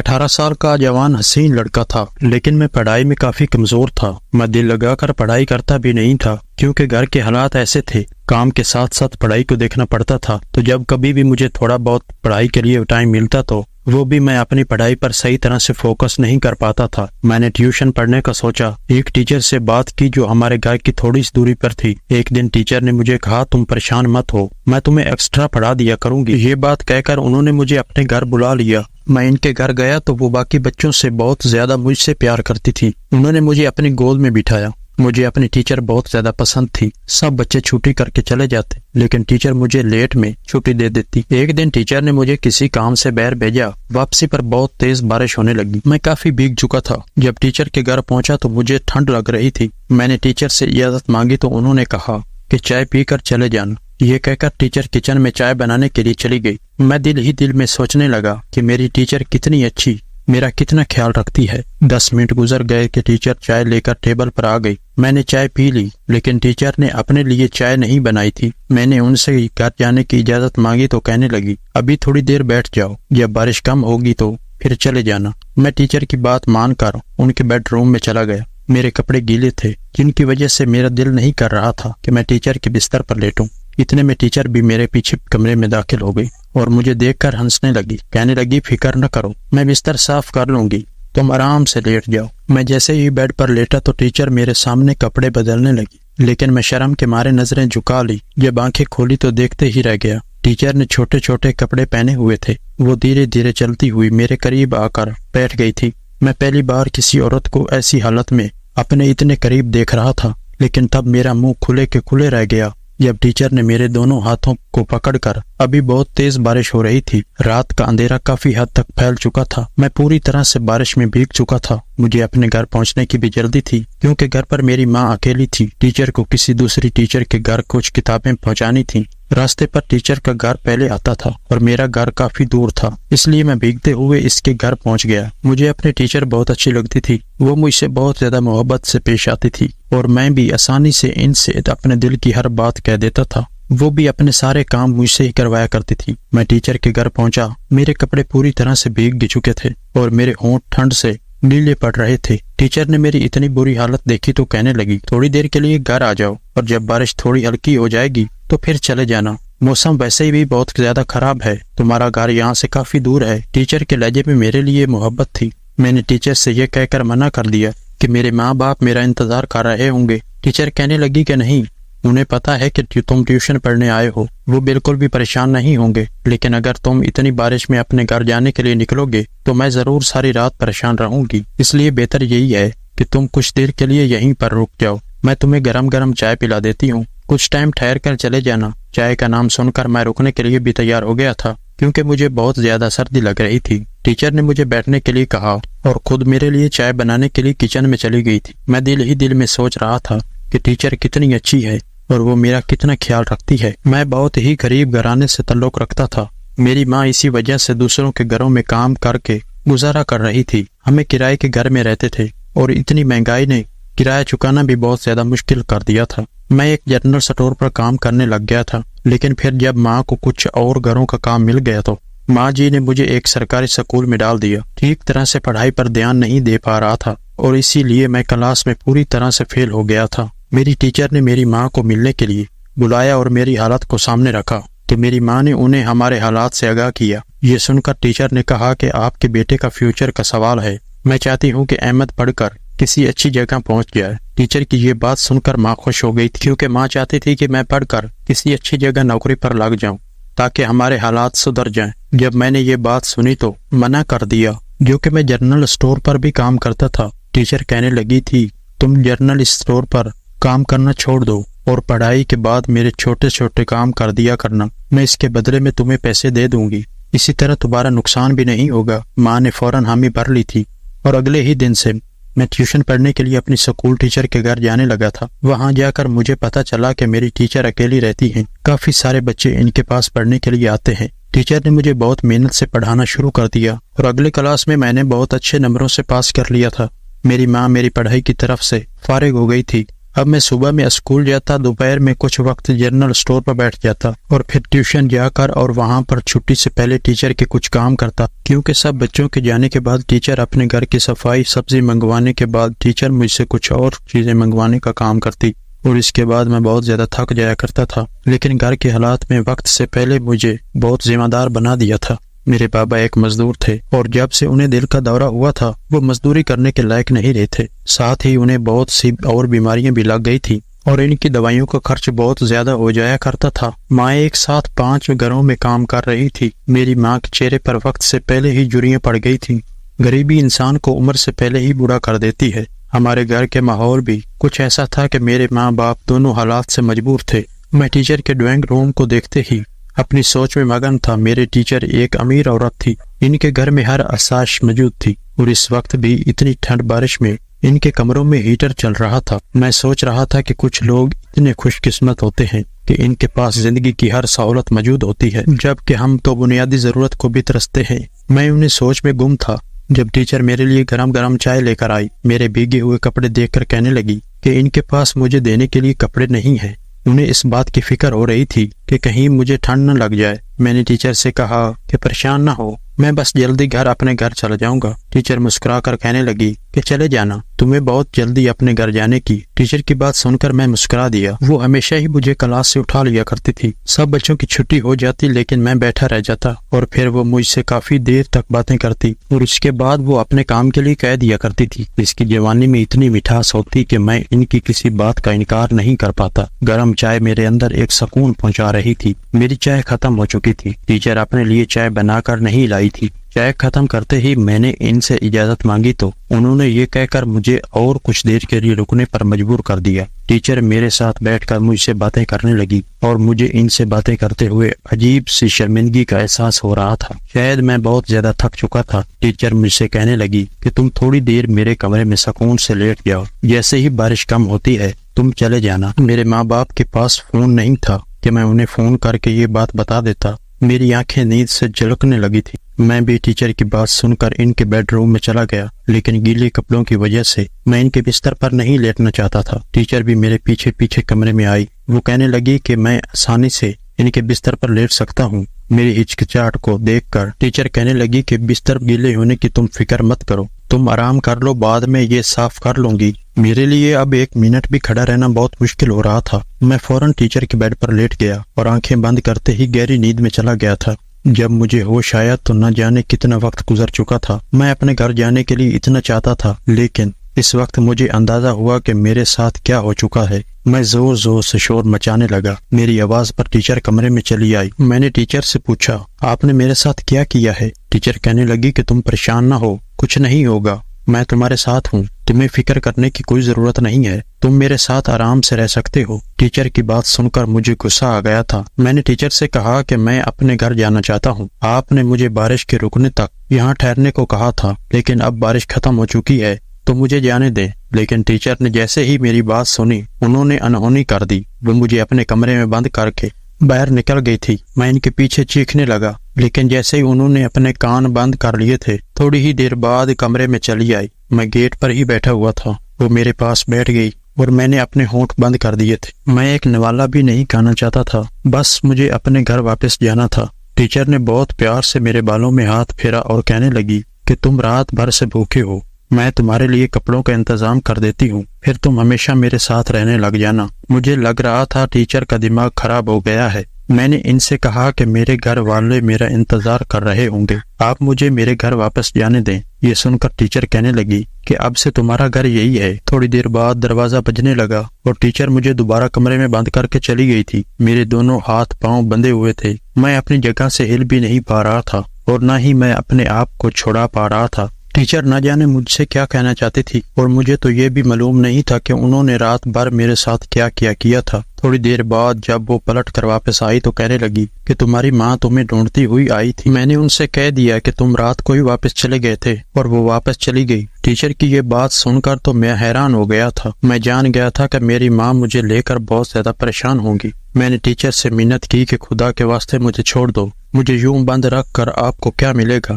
میں 18 سال کا جوان حسین لڑکا تھا، لیکن میں پڑھائی میں کافی کمزور تھا۔ میں دل لگا کر پڑھائی کرتا بھی نہیں تھا، کیونکہ گھر کے حالات ایسے تھے، کام کے ساتھ ساتھ پڑھائی کو دیکھنا پڑتا تھا۔ تو جب کبھی بھی مجھے تھوڑا بہت پڑھائی کے لیے ٹائم ملتا تو وہ بھی میں اپنی پڑھائی پر صحیح طرح سے فوکس نہیں کر پاتا تھا۔ میں نے ٹیوشن پڑھنے کا سوچا، ایک ٹیچر سے بات کی جو ہمارے گھر کی تھوڑی سی دوری پر تھی۔ ایک دن ٹیچر نے مجھے کہا، تم پریشان مت ہو، میں تمہیں ایکسٹرا پڑھا دیا کروں گی۔ یہ بات کہہ کر انہوں نے مجھے اپنے گھر بلا لیا۔ میں ان کے گھر گیا تو وہ باقی بچوں سے بہت زیادہ مجھ سے پیار کرتی تھی۔ انہوں نے مجھے اپنی گود میں بٹھایا۔ مجھے اپنی ٹیچر بہت زیادہ پسند تھی۔ سب بچے چھٹی کر کے چلے جاتے، لیکن ٹیچر مجھے لیٹ میں چھٹی دے دیتی۔ ایک دن ٹیچر نے مجھے کسی کام سے باہر بھیجا۔ واپسی پر بہت تیز بارش ہونے لگی۔ میں کافی بھیگ چکا تھا۔ جب ٹیچر کے گھر پہنچا تو مجھے ٹھنڈ لگ رہی تھی۔ میں نے ٹیچر سے اجازت مانگی تو انہوں نے کہا کہ چائے پی کر چلے جانا۔ یہ کہہ کر ٹیچر کچن میں چائے بنانے کے لیے چلی گئی۔ میں دل ہی دل میں سوچنے لگا کہ میری ٹیچر کتنی اچھی، میرا کتنا خیال رکھتی ہے۔ 10 منٹ گزر گئے کہ ٹیچر چائے لے کر ٹیبل پر آ گئی۔ میں نے چائے پی لی، لیکن ٹیچر نے اپنے لیے چائے نہیں بنائی تھی۔ میں نے ان سے گھر جانے کی اجازت مانگی تو کہنے لگی، ابھی تھوڑی دیر بیٹھ جاؤ، جب بارش کم ہوگی تو پھر چلے جانا۔ میں ٹیچر کی بات مان کر ان کے بیڈ روم میں چلا گیا۔ میرے کپڑے گیلے تھے، جن کی وجہ سے میرا دل نہیں کر رہا تھا کہ میں ٹیچر کے بستر پر لیٹوں۔ اتنے میں ٹیچر بھی میرے پیچھے کمرے میں داخل ہو گئی اور مجھے دیکھ کر ہنسنے لگی۔ کہنے لگی، فکر نہ کرو، میں بستر صاف کر لوں گی، تم آرام سے لیٹ جاؤ۔ میں جیسے ہی بیڈ پر لیٹا تو ٹیچر میرے سامنے کپڑے بدلنے لگی، لیکن میں شرم کے مارے نظریں جھکا لی۔ جب آنکھیں کھولی تو دیکھتے ہی رہ گیا، ٹیچر نے چھوٹے چھوٹے کپڑے پہنے ہوئے تھے۔ وہ دھیرے دھیرے چلتی ہوئی میرے قریب آ کر بیٹھ گئی تھی۔ میں پہلی بار کسی عورت کو ایسی حالت میں اپنے اتنے قریب دیکھ رہا تھا، لیکن تب میرا منہ کھلے کے کھلے رہ گیا جب ٹیچر نے میرے دونوں ہاتھوں کو پکڑ کر، ابھی بہت تیز بارش ہو رہی تھی، رات کا اندھیرا کافی حد تک پھیل چکا تھا، میں پوری طرح سے بارش میں بھیگ چکا تھا۔ مجھے اپنے گھر پہنچنے کی بھی جلدی تھی، کیونکہ گھر پر میری ماں اکیلی تھی۔ ٹیچر کو کسی دوسری ٹیچر کے گھر کچھ کتابیں پہنچانی تھیں۔ راستے پر ٹیچر کا گھر پہلے آتا تھا اور میرا گھر کافی دور تھا، اس لیے میں بھیگتے ہوئے اس کے گھر پہنچ گیا۔ مجھے اپنی ٹیچر بہت اچھی لگتی تھی، وہ مجھ سے بہت زیادہ محبت سے پیش آتی تھی اور میں بھی آسانی سے ان سے اپنے دل کی ہر بات کہہ دیتا تھا۔ وہ بھی اپنے سارے کام مجھ سے ہی کروایا کرتی تھی۔ میں ٹیچر کے گھر پہنچا، میرے کپڑے پوری طرح سے بھیگ چکے تھے اور میرے ہونٹ ٹھنڈ سے نیلے پڑ رہے تھے۔ ٹیچر نے میری اتنی بری حالت دیکھی تو کہنے لگی، تھوڑی دیر کے لیے گھر آ جاؤ اور جب بارش تھوڑی ہلکی ہو جائے گی تو پھر چلے جانا، موسم ویسے ہی بھی بہت زیادہ خراب ہے، تمہارا گھر یہاں سے کافی دور ہے۔ ٹیچر کے لہجے میں میرے لیے محبت تھی۔ میں نے ٹیچر سے یہ کہہ کر منع کر دیا کہ میرے ماں باپ میرا انتظار کر رہے ہوں گے۔ ٹیچر کہنے لگی کہ نہیں، انہیں پتا ہے کہ تم ٹیوشن پڑھنے آئے ہو، وہ بالکل بھی پریشان نہیں ہوں گے، لیکن اگر تم اتنی بارش میں اپنے گھر جانے کے لیے نکلو گے تو میں ضرور ساری رات پریشان رہوں گی، اس لیے بہتر یہی ہے کہ تم کچھ دیر کے لیے یہیں پر رک جاؤ، میں تمہیں گرم گرم چائے پلا دیتی ہوں، کچھ ٹائم ٹھہر کر چلے جانا۔ چائے کا نام سن کر میں رکنے کے لیے بھی تیار ہو گیا تھا، کیونکہ مجھے بہت زیادہ سردی لگ رہی تھی۔ ٹیچر نے مجھے بیٹھنے کے لیے کہا اور خود میرے لیے چائے بنانے کے لیے کچن میں چلی گئی تھی۔ میں دل ہی دل میں سوچ رہا تھا کہ ٹیچر کتنی اچھی ہے اور وہ میرا کتنا خیال رکھتی ہے۔ میں بہت ہی غریب گھرانے سے تعلق رکھتا تھا۔ میری ماں اسی وجہ سے دوسروں کے گھروں میں کام کر کے گزارا کر رہی تھی۔ ہمیں کرائے کے گھر میں رہتے تھے اور اتنی مہنگائی نے کرایہ چکانا بھی بہت زیادہ مشکل کر دیا تھا۔ میں ایک جنرل سٹور پر کام کرنے لگ گیا تھا، لیکن پھر جب ماں کو کچھ اور گھروں کا کام مل گیا تو ماں جی نے مجھے ایک سرکاری اسکول میں ڈال دیا۔ ٹھیک طرح سے پڑھائی پر دھیان نہیں دے پا رہا تھا اور اسی لیے میں کلاس میں پوری طرح سے فیل ہو گیا تھا۔ میری ٹیچر نے میری ماں کو ملنے کے لیے بلایا اور میری حالت کو سامنے رکھا تو میری ماں نے انہیں ہمارے حالات سے آگاہ کیا۔ یہ سن کر ٹیچر نے کہا کہ آپ کے بیٹے کا فیوچر کا سوال ہے، میں چاہتی ہوں کہ احمد پڑھ کر کسی اچھی جگہ پہنچ جائے۔ ٹیچر کی یہ بات سن کر ماں خوش ہو گئی تھی، کیونکہ ماں چاہتی تھی کہ میں پڑھ کر کسی اچھی جگہ نوکری پر لگ جاؤں تاکہ ہمارے حالات سدھر جائیں۔ جب میں نے یہ بات سنی تو منع کر دیا، جو کہ میں جنرل اسٹور پر بھی کام کرتا تھا۔ ٹیچر کہنے لگی تھی، تم جنرل اسٹور پر کام کرنا چھوڑ دو اور پڑھائی کے بعد میرے چھوٹے چھوٹے کام کر دیا کرنا، میں اس کے بدلے میں تمہیں پیسے دے دوں گی، اسی طرح تمہارا نقصان بھی نہیں ہوگا۔ ماں نے فوراً حامی بھر لی تھی اور اگلے ہی دن سے میں ٹیوشن پڑھنے کے لیے اپنی اسکول ٹیچر کے گھر جانے لگا تھا۔ وہاں جا کر مجھے پتا چلا کہ میری ٹیچر اکیلی رہتی ہیں، کافی سارے بچے ان کے پاس پڑھنے کے لیے آتے ہیں۔ ٹیچر نے مجھے بہت محنت سے پڑھانا شروع کر دیا اور اگلے کلاس میں نے بہت اچھے نمبروں سے پاس کر لیا تھا۔ میری ماں میری پڑھائی کی طرف سے فارغ ہو گئی تھی اب میں صبح میں اسکول جاتا، دوپہر میں کچھ وقت جنرل اسٹور پر بیٹھ جاتا اور پھر ٹیوشن جا کر اور وہاں پر چھٹی سے پہلے ٹیچر کے کچھ کام کرتا، کیونکہ سب بچوں کے جانے کے بعد ٹیچر اپنے گھر کی صفائی، سبزی منگوانے کے بعد ٹیچر مجھ سے کچھ اور چیزیں منگوانے کا کام کرتی، اور اس کے بعد میں بہت زیادہ تھک جایا کرتا تھا۔ لیکن گھر کے حالات میں وقت سے پہلے مجھے بہت ذمہ دار بنا دیا تھا۔ میرے بابا ایک مزدور تھے اور جب سے انہیں دل کا دورہ ہوا تھا وہ مزدوری کرنے کے لائق نہیں رہے تھے، ساتھ ہی انہیں بہت سی اور بیماریاں بھی لگ گئی تھی اور ان کی دوائیوں کا خرچ بہت زیادہ ہو جایا کرتا تھا۔ ماں ایک ساتھ 5 گھروں میں کام کر رہی تھی۔ میری ماں کے چہرے پر وقت سے پہلے ہی جھریاں پڑ گئی تھیں۔ غریبی انسان کو عمر سے پہلے ہی بوڑھا کر دیتی ہے۔ ہمارے گھر کے ماحول بھی کچھ ایسا تھا کہ میرے ماں باپ دونوں حالات سے مجبور تھے۔ میں ٹیچر کے ڈرائنگ روم کو دیکھتے ہی اپنی سوچ میں مگن تھا۔ میرے ٹیچر ایک امیر عورت تھی، ان کے گھر میں ہر آسائش موجود تھی، اور اس وقت بھی اتنی ٹھنڈ بارش میں ان کے کمروں میں ہیٹر چل رہا تھا۔ میں سوچ رہا تھا کہ کچھ لوگ اتنے خوش قسمت ہوتے ہیں کہ ان کے پاس زندگی کی ہر سہولت موجود ہوتی ہے، جبکہ ہم تو بنیادی ضرورت کو بھی ترستے ہیں۔ میں انہیں سوچ میں گم تھا جب ٹیچر میرے لیے گرم گرم چائے لے کر آئی، میرے بھیگے ہوئے کپڑے دیکھ کر کہنے لگی کہ ان کے پاس مجھے دینے کے لیے کپڑے نہیں ہیں۔ انہیں اس بات کی فکر ہو رہی تھی کہ کہیں مجھے ٹھنڈ نہ لگ جائے۔ میں نے ٹیچر سے کہا کہ پریشان نہ ہو، میں بس جلدی اپنے گھر چلا جاؤں گا۔ ٹیچر مسکرا کر کہنے لگی کہ چلے جانا، تمہیں بہت جلدی اپنے گھر جانے کی۔ ٹیچر کی بات سن کر میں مسکرا دیا۔ وہ ہمیشہ ہی مجھے کلاس سے اٹھا لیا کرتی تھی۔ سب بچوں کی چھٹی ہو جاتی لیکن میں بیٹھا رہ جاتا اور پھر وہ مجھ سے کافی دیر تک باتیں کرتی اور اس کے بعد وہ اپنے کام کے لیے کہہ دیا کرتی تھی۔ اس کی جوانی میں اتنی مٹھاس ہوتی کہ میں ان کی کسی بات کا انکار نہیں کر پاتا۔ گرم چائے میرے اندر ایک سکون پہنچا رہی تھی۔ میری چائے ختم ہو چکی تھی۔ ٹیچر اپنے لیے چائے بنا کر نہیں لائی تھی۔ چائے ختم کرتے ہی میں نے ان سے اجازت مانگی تو انہوں نے یہ کہہ کر مجھے اور کچھ دیر کے لیے رکنے پر مجبور کر دیا۔ ٹیچر میرے ساتھ بیٹھ کر مجھ سے باتیں کرنے لگی اور مجھے ان سے باتیں کرتے ہوئے عجیب سی شرمندگی کا احساس ہو رہا تھا، شاید میں بہت زیادہ تھک چکا تھا۔ ٹیچر مجھ سے کہنے لگی کہ تم تھوڑی دیر میرے کمرے میں سکون سے لیٹ جاؤ، جیسے ہی بارش کم ہوتی ہے تم چلے جانا۔ میرے ماں باپ کے پاس فون نہیں تھا کہ میں انہیں فون کر کے یہ بات بتا دیتا۔ میری آنکھیں نیند سے جھلکنے لگی تھی۔ میں بھی ٹیچر کی بات سن کر ان کے بیڈ روم میں چلا گیا، لیکن گیلے کپڑوں کی وجہ سے میں ان کے بستر پر نہیں لیٹنا چاہتا تھا۔ ٹیچر بھی میرے پیچھے پیچھے کمرے میں آئی۔ وہ کہنے لگی کہ میں آسانی سے ان کے بستر پر لیٹ سکتا ہوں۔ میری ہچکچاہٹ کو دیکھ کر ٹیچر کہنے لگی کہ بستر گیلے ہونے کی تم فکر مت کرو، تم آرام کر لو، بعد میں یہ صاف کر لوں گی۔ میرے لیے اب 1 منٹ بھی کھڑا رہنا بہت مشکل ہو رہا تھا۔ میں فوراً ٹیچر کے بیڈ پر لیٹ گیا اور آنکھیں بند کرتے ہی گہری نیند میں چلا گیا تھا۔ جب مجھے ہوش آیا تو نہ جانے کتنا وقت گزر چکا تھا۔ میں اپنے گھر جانے کے لیے اتنا چاہتا تھا، لیکن اس وقت مجھے اندازہ ہوا کہ میرے ساتھ کیا ہو چکا ہے۔ میں زور زور سے شور مچانے لگا۔ میری آواز پر ٹیچر کمرے میں چلی آئی۔ میں نے ٹیچر سے پوچھا، آپ نے میرے ساتھ کیا کیا ہے؟ ٹیچر کہنے لگی کہ تم پریشان نہ ہو، کچھ نہیں ہوگا، میں تمہارے ساتھ ہوں، تمہیں فکر کرنے کی کوئی ضرورت نہیں ہے، تم میرے ساتھ آرام سے رہ سکتے ہو۔ ٹیچر کی بات سن کر مجھے غصہ آ گیا تھا۔ میں نے ٹیچر سے کہا کہ میں اپنے گھر جانا چاہتا ہوں، آپ نے مجھے بارش کے رکنے تک یہاں ٹھہرنے کو کہا تھا، لیکن اب بارش ختم ہو چکی ہے تو مجھے جانے دیں۔ لیکن ٹیچر نے جیسے ہی میری بات سنی انہوں نے انہونی کر دی۔ وہ مجھے اپنے کمرے میں بند کر کے باہر نکل گئی تھی۔ میں ان کے پیچھے چیخنے لگا، لیکن جیسے ہی انہوں نے اپنے کان بند کر لیے تھے تھوڑی ہی دیر بعد کمرے میں چلی آئی۔ میں گیٹ پر ہی بیٹھا ہوا تھا، وہ میرے پاس بیٹھ گئی اور میں نے اپنے ہونٹ بند کر دیے تھے۔ میں ایک نوالا بھی نہیں کھانا چاہتا تھا، بس مجھے اپنے گھر واپس جانا تھا۔ ٹیچر نے بہت پیار سے میرے بالوں میں ہاتھ پھیرا اور کہنے لگی کہ تم رات بھر سے بھوکے ہو، میں تمہارے لیے کپڑوں کا انتظام کر دیتی ہوں، پھر تم ہمیشہ میرے ساتھ رہنے لگ جانا۔ مجھے لگ رہا تھا ٹیچر کا دماغ خراب ہو گیا ہے۔ میں نے ان سے کہا کہ میرے گھر والے میرا انتظار کر رہے ہوں گے، آپ مجھے میرے گھر واپس جانے دیں۔ یہ سن کر ٹیچر کہنے لگی کہ اب سے تمہارا گھر یہی ہے۔ تھوڑی دیر بعد دروازہ بجنے لگا اور ٹیچر مجھے دوبارہ کمرے میں بند کر کے چلی گئی تھی۔ میرے دونوں ہاتھ پاؤں بندھے ہوئے تھے، میں اپنی جگہ سے ہل بھی نہیں پا رہا تھا اور نہ ہی میں اپنے آپ کو چھڑا پا رہا تھا۔ ٹیچر نہ جانے مجھ سے کیا کہنا چاہتی تھی اور مجھے تو یہ بھی معلوم نہیں تھا کہ انہوں نے رات بھر میرے ساتھ کیا کیا تھا۔ تھوڑی دیر بعد جب وہ پلٹ کر واپس آئی تو کہنے لگی کہ تمہاری ماں تمہیں ڈھونڈتی ہوئی آئی تھی، میں نے ان سے کہہ دیا کہ تم رات کو ہی واپس چلے گئے تھے اور وہ واپس چلی گئی۔ ٹیچر کی یہ بات سن کر تو میں حیران ہو گیا تھا۔ میں جان گیا تھا کہ میری ماں مجھے لے کر بہت زیادہ پریشان ہوں گی۔ میں نے ٹیچر سے منت کی کہ خدا کے واسطے مجھے چھوڑ دو، مجھے یوں بند رکھ کر آپ کو کیا ملے گا؟